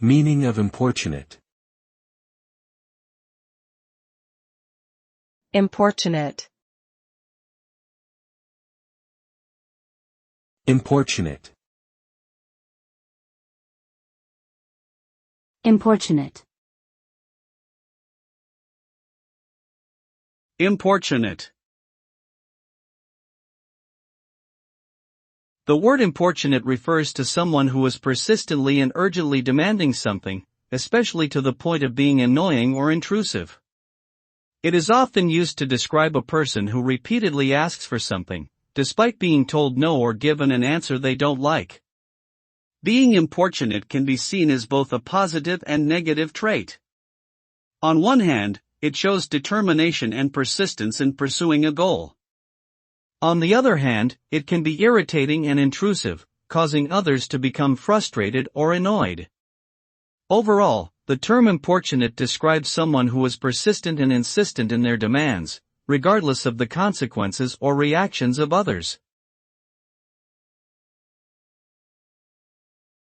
Meaning of importunate. Importunate. Importunate. Importunate. Importunate. The word importunate refers to someone who is persistently and urgently demanding something, especially to the point of being annoying or intrusive. It is often used to describe a person who repeatedly asks for something, despite being told no or given an answer they don't like. Being importunate can be seen as both a positive and negative trait. On one hand, it shows determination and persistence in pursuing a goal. On the other hand, it can be irritating and intrusive, causing others to become frustrated or annoyed. Overall, the term importunate describes someone who is persistent and insistent in their demands, regardless of the consequences or reactions of others.